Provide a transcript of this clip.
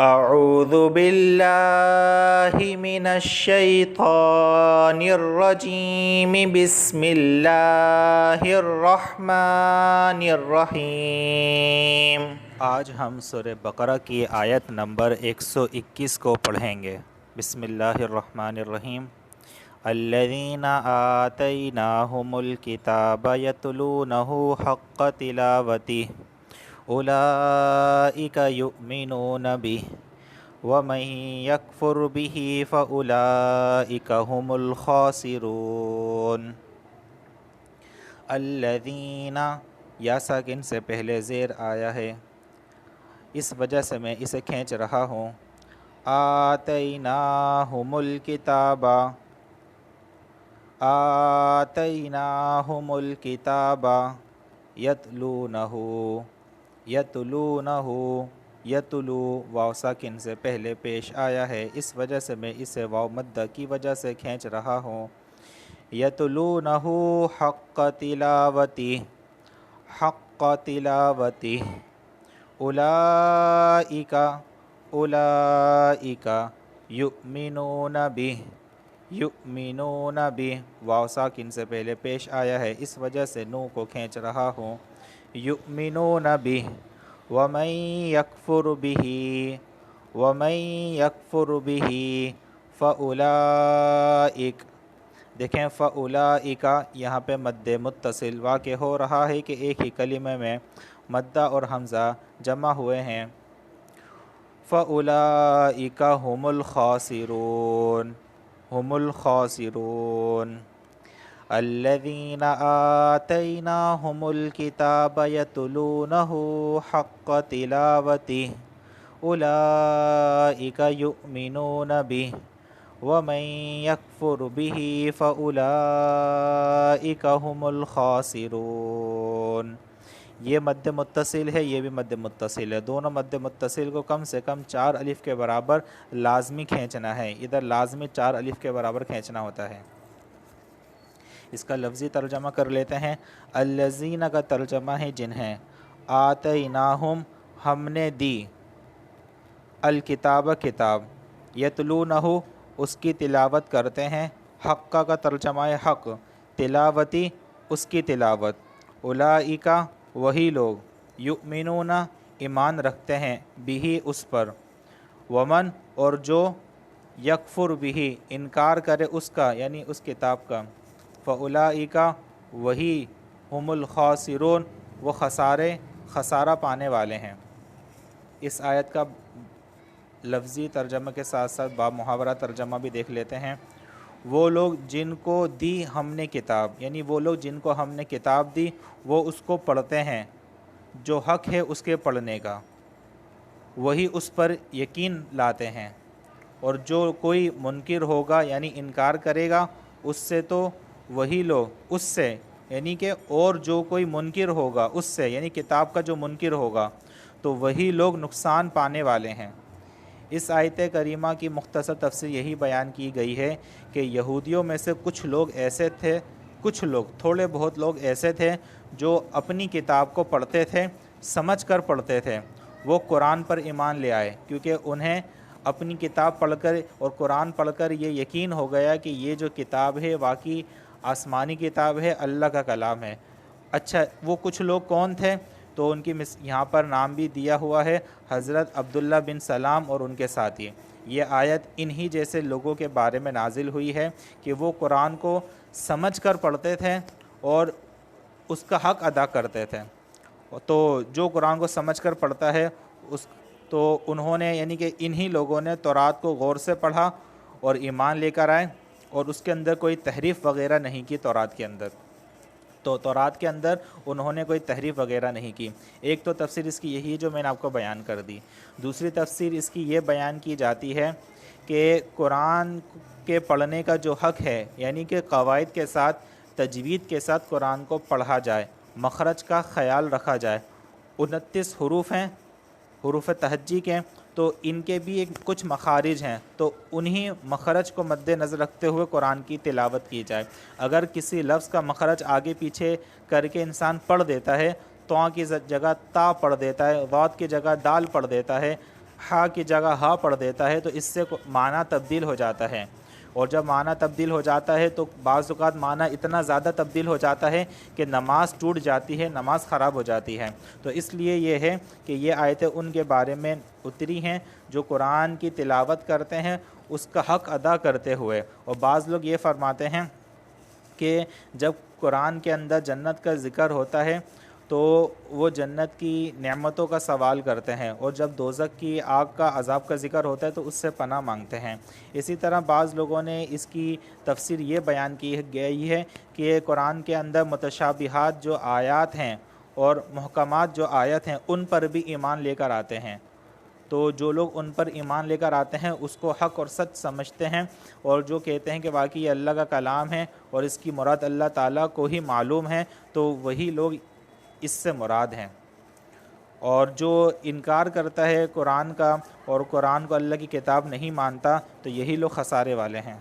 اعوذ باللہ من الشیطان الرجیم بسم اللہ الرحمن الرحیم۔ آج ہم سورہ بقرہ کی آیت نمبر 121 کو پڑھیں گے۔ بسم اللہ الرحمن الرحیم۔ الذین آتیناہم الکتاب یتلونہ حق تلاوتہ اولئک یؤمنون بہ ومن یکفر بہ فاولئک هم الخاسرون۔ الذین، یا ساکن سے پہلے زیر آیا ہے، اس وجہ سے میں اسے کھینچ رہا ہوں۔ آتیناہم الکتاب، آتیناہم الکتاب یتلونہ، یتلونہ، یتلو واو ساکن سے پہلے پیش آیا ہے، اس وجہ سے میں اسے واو مدہ کی وجہ سے کھینچ رہا ہوں۔ یتلونہ حق تلاوتہ، حق تلاوتہ، اولئک، اولئک یؤمنون بہ، یؤمنون بہ واو ساکن سے پہلے پیش آیا ہے، اس وجہ سے نون کو کھینچ رہا ہوں۔ یؤمنون بہ ومن یکفر بہ، ومن یکفر بہ فاولئک، دیکھیں فاولئک یہاں پہ مد متصل واقع ہو رہا ہے کہ ایک ہی کلمے میں مدہ اور حمزہ جمع ہوئے ہیں۔ فاولئک هم الخاسرون، هم الخاسرون۔ الذین آتیناہم الکتاب یتلونہ حق تلاوتہ اولئک یؤمنون بہ ومن یکفر بہ فاولئک هم الخاسرون۔ یہ مد متصل ہے، یہ بھی مد متصل ہے، دونوں مد متصل کو کم سے کم 4 الف کے برابر لازمی کھینچنا ہے، ادھر لازمی 4 الف کے برابر کھینچنا ہوتا ہے۔ اس کا لفظی ترجمہ کر لیتے ہیں۔ الذین کا ترجمہ ہے جنہیں، آتیناہم ہم نے دی، الکتاب کتاب، یتلونہ اس کی تلاوت کرتے ہیں، حق کا ترجمہ ہے حق، تلاوتی اس کی تلاوت، اولئک وہی لوگ، یؤمنون ایمان رکھتے ہیں، بہ اس پر، ومن اور جو، یکفر بہ انکار کرے اس کا یعنی اس کتاب کا، فاولئک وہی، هم الخاسرون وہ خسارہ پانے والے ہیں۔ اس آیت کا لفظی ترجمہ کے ساتھ ساتھ با محاورہ ترجمہ بھی دیکھ لیتے ہیں۔ وہ لوگ جن کو دی ہم نے کتاب، یعنی وہ لوگ جن کو ہم نے کتاب دی وہ اس کو پڑھتے ہیں، جو حق ہے اس کے پڑھنے کا، وہی اس پر یقین لاتے ہیں، اور جو کوئی منکر ہوگا یعنی انکار کرے گا اس سے تو وہی لوگ، اس سے یعنی کہ اور جو کوئی منکر ہوگا اس سے یعنی کتاب کا جو منکر ہوگا تو وہی لوگ نقصان پانے والے ہیں۔ اس آیت کریمہ کی مختصر تفسیر یہی بیان کی گئی ہے کہ یہودیوں میں سے کچھ لوگ ایسے تھے، کچھ لوگ تھوڑے بہت لوگ ایسے تھے جو اپنی کتاب کو پڑھتے تھے، سمجھ کر پڑھتے تھے، وہ قرآن پر ایمان لے آئے کیونکہ انہیں اپنی کتاب پڑھ کر اور قرآن پڑھ کر یہ یقین ہو گیا کہ یہ جو کتاب ہے واقعی آسمانی کتاب ہے، اللہ کا کلام ہے۔ اچھا وہ کچھ لوگ کون تھے؟ تو ان کی یہاں پر نام بھی دیا ہوا ہے، حضرت عبداللہ بن سلام اور ان کے ساتھی۔ یہ آیت انہی جیسے لوگوں کے بارے میں نازل ہوئی ہے کہ وہ قرآن کو سمجھ کر پڑھتے تھے اور اس کا حق ادا کرتے تھے۔ تو جو قرآن کو سمجھ کر پڑھتا ہے تو انہوں نے یعنی کہ انہی لوگوں نے تورات کو غور سے پڑھا اور ایمان لے کر آئے، اور اس کے اندر کوئی تحریف وغیرہ نہیں کی تورات کے اندر، تو تورات کے اندر انہوں نے کوئی تحریف وغیرہ نہیں کی۔ ایک تو تفسیر اس کی یہی ہے جو میں نے آپ کو بیان کر دی۔ دوسری تفسیر اس کی یہ بیان کی جاتی ہے کہ قرآن کے پڑھنے کا جو حق ہے یعنی کہ قواعد کے ساتھ، تجوید کے ساتھ قرآن کو پڑھا جائے، مخرج کا خیال رکھا جائے۔ 29 حروف ہیں، حروف تہجی کے، تو ان کے بھی ایک کچھ مخارج ہیں، تو انہی مخرج کو مد نظر رکھتے ہوئے قرآن کی تلاوت کی جائے۔ اگر کسی لفظ کا مخرج آگے پیچھے کر کے انسان پڑھ دیتا ہے، تو کی جگہ تا پڑھ دیتا ہے، ضاد کی جگہ دال پڑھ دیتا ہے، ہا کی جگہ ہا پڑھ دیتا ہے تو اس سے معنی تبدیل ہو جاتا ہے، اور جب معنی تبدیل ہو جاتا ہے تو بعض اوقات معنی اتنا زیادہ تبدیل ہو جاتا ہے کہ نماز ٹوٹ جاتی ہے، نماز خراب ہو جاتی ہے۔ تو اس لیے یہ ہے کہ یہ آیتیں ان کے بارے میں اتری ہیں جو قرآن کی تلاوت کرتے ہیں اس کا حق ادا کرتے ہوئے۔ اور بعض لوگ یہ فرماتے ہیں کہ جب قرآن کے اندر جنت کا ذکر ہوتا ہے تو وہ جنت کی نعمتوں کا سوال کرتے ہیں، اور جب دوزخ کی آگ کا عذاب کا ذکر ہوتا ہے تو اس سے پناہ مانگتے ہیں۔ اسی طرح بعض لوگوں نے اس کی تفسیر یہ بیان کی گئی ہے کہ قرآن کے اندر متشابہات جو آیات ہیں اور محکمات جو آیت ہیں ان پر بھی ایمان لے کر آتے ہیں، تو جو لوگ ان پر ایمان لے کر آتے ہیں اس کو حق اور سچ سمجھتے ہیں، اور جو کہتے ہیں کہ واقعی یہ اللہ کا کلام ہے اور اس کی مراد اللہ تعالیٰ کو ہی معلوم ہے، تو وہی لوگ اس سے مراد ہیں۔ اور جو انکار کرتا ہے قرآن کا اور قرآن کو اللہ کی کتاب نہیں مانتا تو یہی لوگ خسارے والے ہیں۔